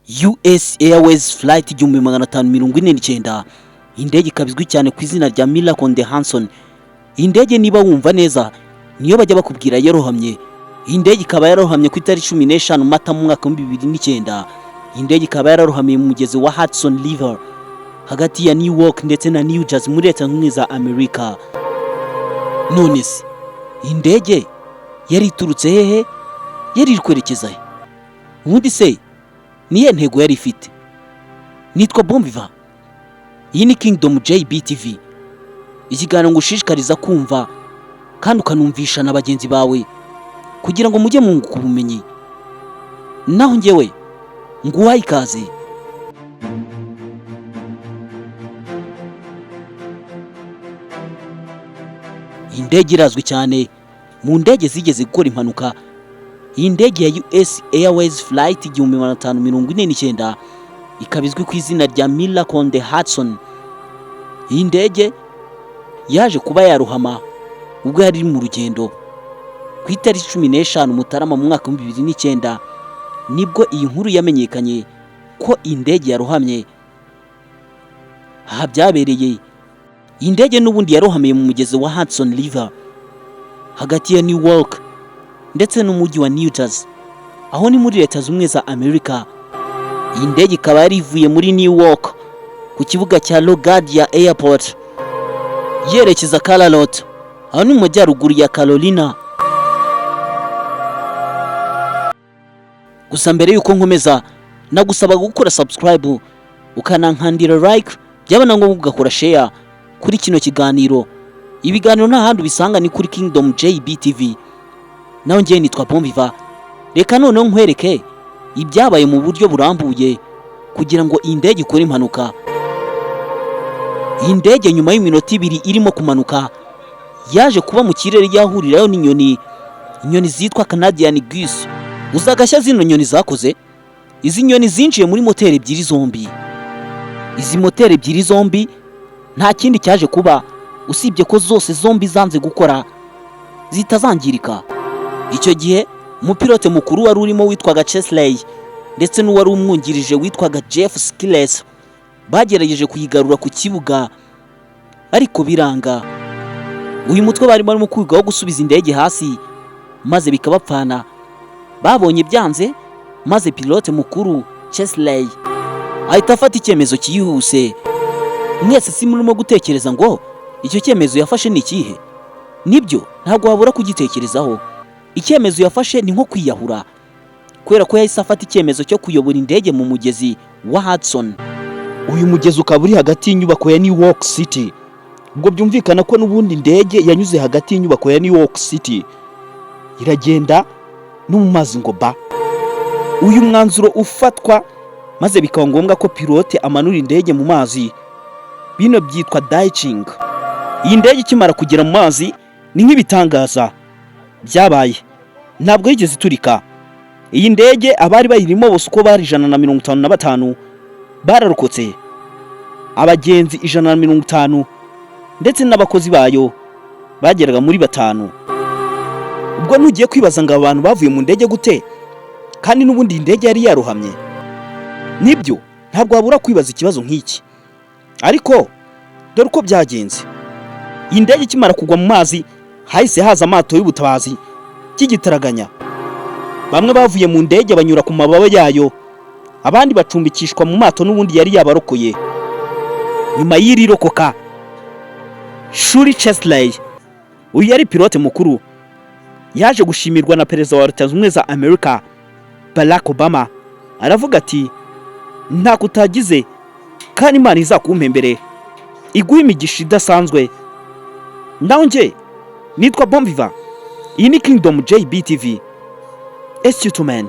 US Airways flight 1549 indege ikabizwi cyane ku izina rya Miracle on the Hudson. Indege niba wumva neza niyo bajya bakubwira yarohamye. Indege ikaba yarohamye ku itariki 15 Mata mu mwaka wa 2009. Indege ikaba yararohamiye mu mugezi wa Hudson River hagati ya New York ndetse na New Jersey muri Leta Zunze za Amerika. None se indege yari iturutse hehe? Yari iri kwerekeza he? Ubundi se niye ntego yari ifite? Nitwa Bombiva. Iyi ni Kingdom JBTV. Ikiganiro ngushishikariza kumva kandi ukanumvisha na bagenzi bawe kugira ngo mujye munguka ubumenyi. Naho njyewe nguhaye ikaze. Indege irazwi cyane mu ndege zigeze gukora impanuka. Iyi ndege ya US Airways flight 1549 ikabizwi ku izina rya Miracle on the Hudson. Iyi ndege yaje kuba yarohama ubwo yari mu rugendo ku itariki 15 Mutarama mu mwaka wa 2009. Nibwo iyi nkuru yamenyekanye ko indege yarohamye. Aha byabereye indege n'ubundi yarohamiye mu mugezi wa Hudson River hagati ya New York ndetse n'umujyi wa New Jersey, aho ni muri Leta Zunze za Amerika. Iyi ndege ikaba yari ivuye muri New York ku kibuga cya LaGuardia Airport yerekeza Charlotte, aho ni mu majyaruguru ya Carolina. Gusa mbere yuko nkomeza nagusaba gukora subscribe ukanankandira like, byaba nango ugakora share kuri kino kiganiro. Ibiganiro nta handi bisanga ni kuri Kingdom JBTV. Naho ngiye nitwa Bombiva. Reka none nkwereke ibyabaye mu buryo burambuye kugira ngo indege ikore impanuka. Iyi ndege nyuma y'iminota 2 irimo kumanuka yaje kuba mu kirere yahurirayo n'inyoni zitwa Canadian Goose. Uzagashya zino nyoni zakoze, izi nyoni zinjiye muri moteri ebyiri zombi. Izi moteri ebyiri zombi nta kindi cyaje kuba usibye ko zose zombi zanze gukora zitazangirika. Icyo gihe umupilote mukuru wari urimo witwaga Chesley ndetse n'uwari umwungirije witwaga Jeff Skilles bagerageje kuyigarura ku kibuga ariko biranga. Uyu mutwe bari barimo kwigaho gusubiza indege hasi maze bikabapfana. Babonye byanze maze pilote mukuru Chesley ahita afata icyemezo cyihuse. Mwese simurimo gutekereza ngo icyo cyemezo yafashe ni ikihe? Nibyo, ntabwo wabura kugitekerezaho. Icyemezo yafashe ni nko kwiyahura, kubera ko yahise afata icyemezo cyo kuyobora indege mu mugezi wa Hudson. Uyu mugezi ukaba uri hagati y'inyubako ya New York City. Ubwo byumvikana ko n'ubundi indege yanyuze hagati y'inyubako ya New York City iragenda no mu mazi ngo ba. Uyu mwanzuro ufatwa maze bikaba ngombwa ko pilote amanura indege mu mazi. Bino byitwa ditching. Iyi ndege ikimara kugera mu mazi ni nk'ibitangaza byabaye, ntabwo yigeze iturika. Iyi ndege abari bayirimo bose uko bari 155 bararokotse, abagenzi 150 ndetse n'abakozi bayo bageraga muri 5. Ubwo ntugiye kwibaza ngo abantu bavuye mu ndege gute kandi n'ubundi indege yari yarohamye? Nibyo, ntabwo wabura kwibaza ikibazo nk'iki, ariko dore uko byagenze. Iyi ndege ikimara kugwa mu mazi hahise haza amato y'ubutabazi kigitaraganya. Bamwe bavuye mu ndege banyura ku mababa yayo, abandi bacumbikishwa mu mato n'ubundi yari yabarokoye. Nyuma y'iri rokoka, Shuri Chesley, uyu yari pilote mukuru, yaje gushimirwa na perezida wa Leta Zunze za Amerika Barack Obama. Aravuga ati, nta kutagize kandi Imana izakumpembere iguha imigisha idasanzwe. Naho nje nitwa Bombiva. Iyi ni Kingdom JBTV. Gentlemen.